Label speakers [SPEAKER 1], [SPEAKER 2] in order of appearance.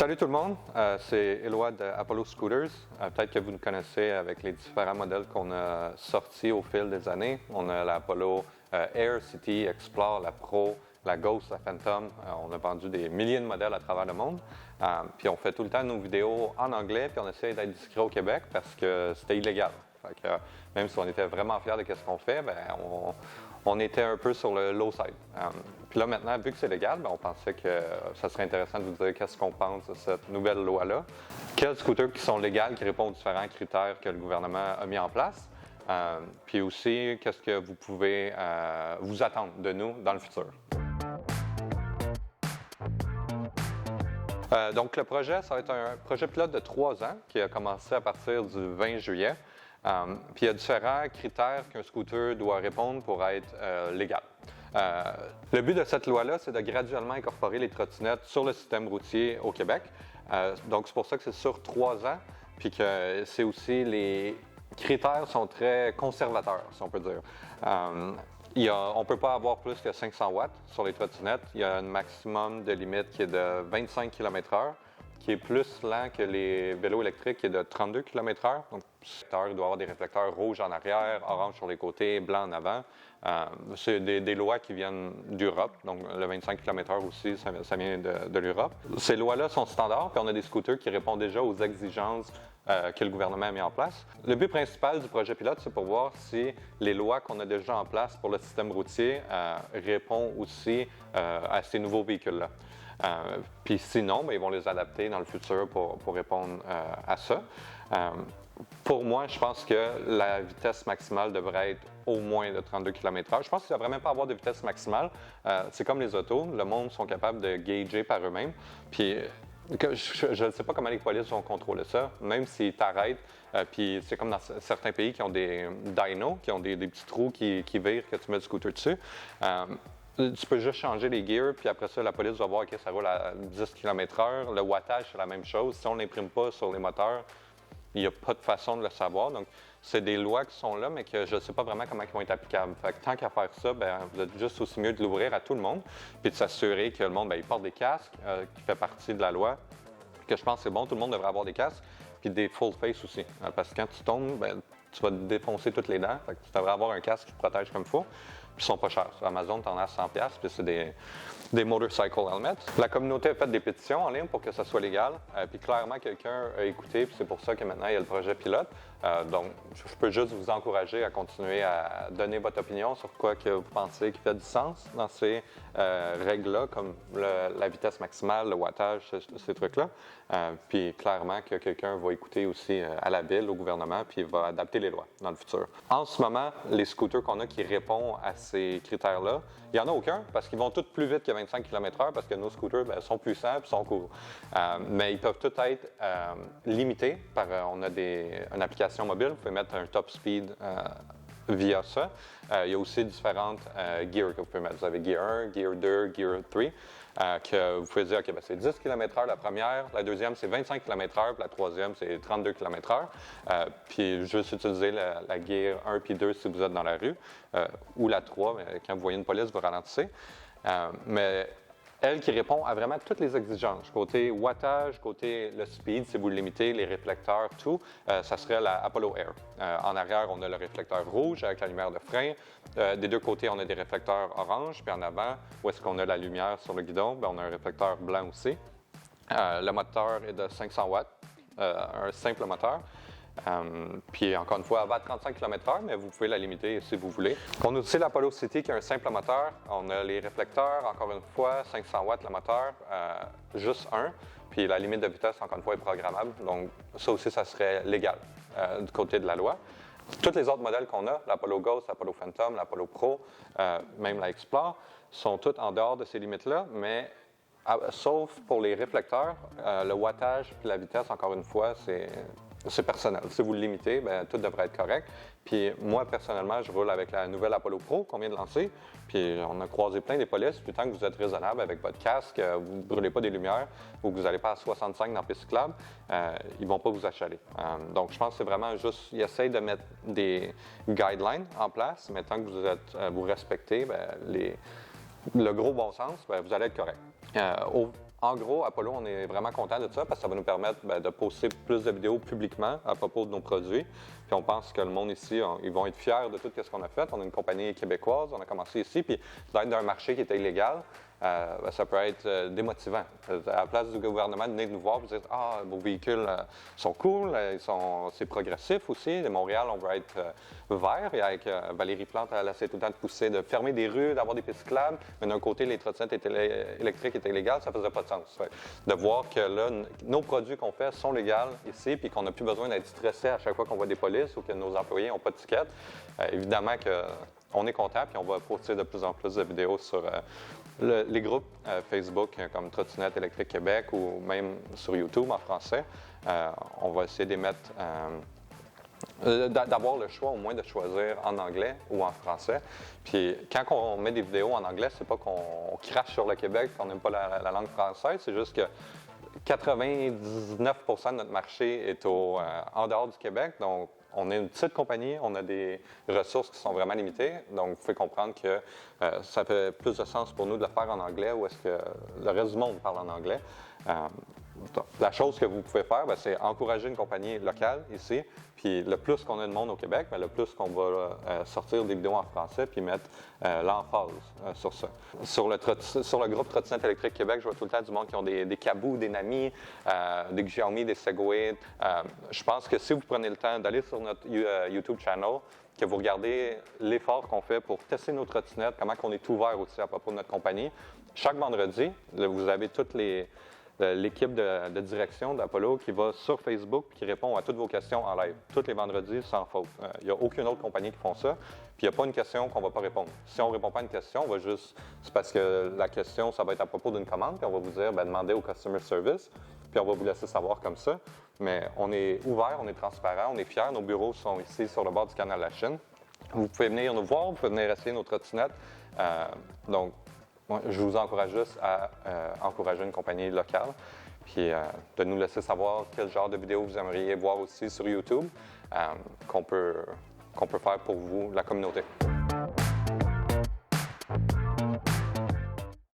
[SPEAKER 1] Salut tout le monde, c'est Éloi de Apollo Scooters. Peut-être que vous nous connaissez avec les différents modèles qu'on a sortis au fil des années. On a l'Apollo Air, City, Explore, la Pro, la Ghost, la Phantom. On a vendu des milliers de modèles à travers le monde. Puis on fait tout le temps nos vidéos en anglais, puis on essaie d'être discret au Québec parce que c'était illégal. Fait que, même si on était vraiment fiers de ce qu'on fait, on était un peu sur le low side. Puis là, maintenant, vu que c'est légal, on pensait que ça serait intéressant de vous dire qu'est-ce qu'on pense de cette nouvelle loi-là. Quels scooters qui sont légaux, qui répondent aux différents critères que le gouvernement a mis en place. Puis aussi, qu'est-ce que vous pouvez vous attendre de nous dans le futur. Donc, le projet, ça va être un projet pilote de 3 ans qui a commencé à partir du 20 juillet. Puis il y a différents critères qu'un scooter doit répondre pour être légal. Le but de cette loi-là, c'est de graduellement incorporer les trottinettes sur le système routier au Québec. Donc c'est pour ça que c'est sur 3 ans, puis que c'est aussi les critères sont très conservateurs, si on peut dire. On ne peut pas avoir plus que 500 watts sur les trottinettes. Il y a un maximum de limite qui est de 25 km/h, qui est plus lent que les vélos électriques, qui est de 32 km/h. Donc, il doit avoir des réflecteurs rouges en arrière, orange sur les côtés, blanc en avant. C'est des lois qui viennent d'Europe. Donc, le 25 km/h aussi, ça vient de l'Europe. Ces lois-là sont standards, puis on a des scooters qui répondent déjà aux exigences que le gouvernement a mis en place. Le but principal du projet pilote, c'est pour voir si les lois qu'on a déjà en place pour le système routier répondent aussi à ces nouveaux véhicules-là. Puis sinon, ils vont les adapter dans le futur pour répondre à ça. Pour moi, je pense que la vitesse maximale devrait être au moins de 32 km/h. Je pense qu'il ne devrait même pas avoir de vitesse maximale. C'est comme les autos, le monde sont capables de gager par eux-mêmes. Puis je ne sais pas comment les polices vont contrôler ça, même s'ils t'arrêtent. Puis c'est comme dans certains pays qui ont des dynos, qui ont des petits trous qui virent que tu mets du scooter dessus. Tu peux juste changer les gears, puis après ça, la police va voir que ça roule à 10 km/h. Le wattage, c'est la même chose. Si on ne l'imprime pas sur les moteurs, il n'y a pas de façon de le savoir. Donc, c'est des lois qui sont là, mais que je ne sais pas vraiment comment ils vont être applicables. Fait que tant qu'à faire ça, vous êtes juste aussi mieux de l'ouvrir à tout le monde, puis de s'assurer que le monde, il porte des casques, qui fait partie de la loi. Que je pense que c'est bon, tout le monde devrait avoir des casques, puis des full face aussi. Parce que quand tu tombes, tu vas te défoncer toutes les dents. Fait que tu devrais avoir un casque qui te protège comme il faut. Puis ils sont pas chers. Sur Amazon, tu en as 100$, puis c'est des motorcycle helmets. La communauté a fait des pétitions en ligne pour que ça soit légal. Puis clairement, quelqu'un a écouté, puis c'est pour ça que maintenant, il y a le projet pilote. Donc, je peux juste vous encourager à continuer à donner votre opinion sur quoi que vous pensez qui fait du sens dans ces règles-là, comme la vitesse maximale, le wattage, ces trucs-là. Puis clairement que quelqu'un va écouter aussi à la ville, au gouvernement, puis va adapter les lois dans le futur. En ce moment, les scooters qu'on a qui répondent à ces critères-là, il n'y en a aucun parce qu'ils vont tous plus vite que 25 km/h parce que nos scooters sont puissants et sont courts. Mais ils peuvent tous être limités par, on a une application mobile, vous pouvez mettre un top speed via ça. Il y a aussi différentes gears que vous pouvez mettre. Vous avez Gear 1, Gear 2, Gear 3. Que vous pouvez dire, OK, c'est 10 km/h la première, la deuxième c'est 25 km/h, puis la troisième c'est 32 km/h. Puis juste utiliser la Gear 1 puis 2 si vous êtes dans la rue, ou la 3, quand vous voyez une police, vous ralentissez. Mais elle qui répond à vraiment toutes les exigences, côté wattage, côté le speed, si vous le limitez, les réflecteurs, tout, ça serait la Apollo Air. En arrière, on a le réflecteur rouge avec la lumière de frein. Des deux côtés, on a des réflecteurs orange, puis en avant, où est-ce qu'on a la lumière sur le guidon, on a un réflecteur blanc aussi. Le moteur est de 500 watts, un simple moteur. Puis encore une fois, elle va à 35 km/h, mais vous pouvez la limiter si vous voulez. On a aussi l'Apollo City qui a un simple moteur. On a les réflecteurs, encore une fois, 500 watts le moteur, juste un. Puis la limite de vitesse, encore une fois, est programmable. Donc ça aussi, ça serait légal du côté de la loi. Tous les autres modèles qu'on a, l'Apollo Ghost, l'Apollo Phantom, l'Apollo Pro, même la Explore, sont tous en dehors de ces limites-là, mais sauf pour les réflecteurs, le wattage et la vitesse, encore une fois, c'est personnel. Si vous le limitez, tout devrait être correct. Puis moi, personnellement, je roule avec la nouvelle Apollo Pro qu'on vient de lancer. Puis on a croisé plein des polices. Puis tant que vous êtes raisonnable avec votre casque, vous ne brûlez pas des lumières ou que vous n'allez pas à 65 dans la piste cyclable, ils ne vont pas vous achaler. Donc je pense que c'est vraiment juste, ils essayent de mettre des guidelines en place, mais tant que vous respectez le gros bon sens, vous allez être correct. En gros, Apollo, on est vraiment content de ça parce que ça va nous permettre de poster plus de vidéos publiquement à propos de nos produits. Puis on pense que le monde ici, ils vont être fiers de tout ce qu'on a fait. On est une compagnie québécoise, on a commencé ici, puis d'être dans un marché qui était illégal, ça peut être démotivant. À la place du gouvernement de venir nous voir et dire « Ah, vos véhicules sont cool, c'est progressif aussi. De Montréal, on veut être vert. » Et avec Valérie Plante, elle essaie tout le temps de pousser, de fermer des rues, d'avoir des pistes cyclables. Mais d'un côté, les trottinettes électriques étaient illégales, ça faisait pas de sens. De voir que là, nos produits qu'on fait sont légaux ici, puis qu'on n'a plus besoin d'être stressé à chaque fois qu'on voit des polices ou que nos employés n'ont pas de ticket. Évidemment qu'on est content, puis on va poster de plus en plus de vidéos sur les groupes Facebook comme Trottinette électrique Québec ou même sur YouTube en français. On va essayer de mettre, d'avoir le choix au moins de choisir en anglais ou en français. Puis quand on met des vidéos en anglais, c'est pas qu'on crache sur le Québec, qu'on n'aime pas la langue française, c'est juste que 99% de notre marché est en dehors du Québec. Donc, on est une petite compagnie, on a des ressources qui sont vraiment limitées. Donc, vous pouvez comprendre que ça fait plus de sens pour nous de le faire en anglais ou est-ce que le reste du monde parle en anglais. La chose que vous pouvez faire, c'est encourager une compagnie locale ici. Puis le plus qu'on a de monde au Québec, le plus qu'on va sortir des vidéos en français puis mettre l'emphase sur ça. Sur le groupe Trottinette électrique Québec, je vois tout le temps du monde qui ont des Caboo, des Nami, des Xiaomi, des Segway. Je pense que si vous prenez le temps d'aller sur notre YouTube channel, que vous regardez l'effort qu'on fait pour tester nos trottinettes, comment on est ouvert aussi à propos de notre compagnie. Chaque vendredi, vous avez toutes l'équipe de direction d'Apollo qui va sur Facebook et qui répond à toutes vos questions en live, tous les vendredis sans faute. Il n'y a aucune autre compagnie qui font ça. Puis il n'y a pas une question qu'on ne va pas répondre. Si on ne répond pas à une question, on va juste. C'est parce que la question, ça va être à propos d'une commande, puis on va vous dire demandez au customer service, puis on va vous laisser savoir comme ça. Mais on est ouvert, on est transparent, on est fiers. Nos bureaux sont ici sur le bord du canal de la Chine. Vous pouvez venir nous voir, vous pouvez venir essayer nos trottinettes. Donc, je vous encourage juste à encourager une compagnie locale, puis de nous laisser savoir quel genre de vidéos vous aimeriez voir aussi sur YouTube qu'on peut faire pour vous, la communauté.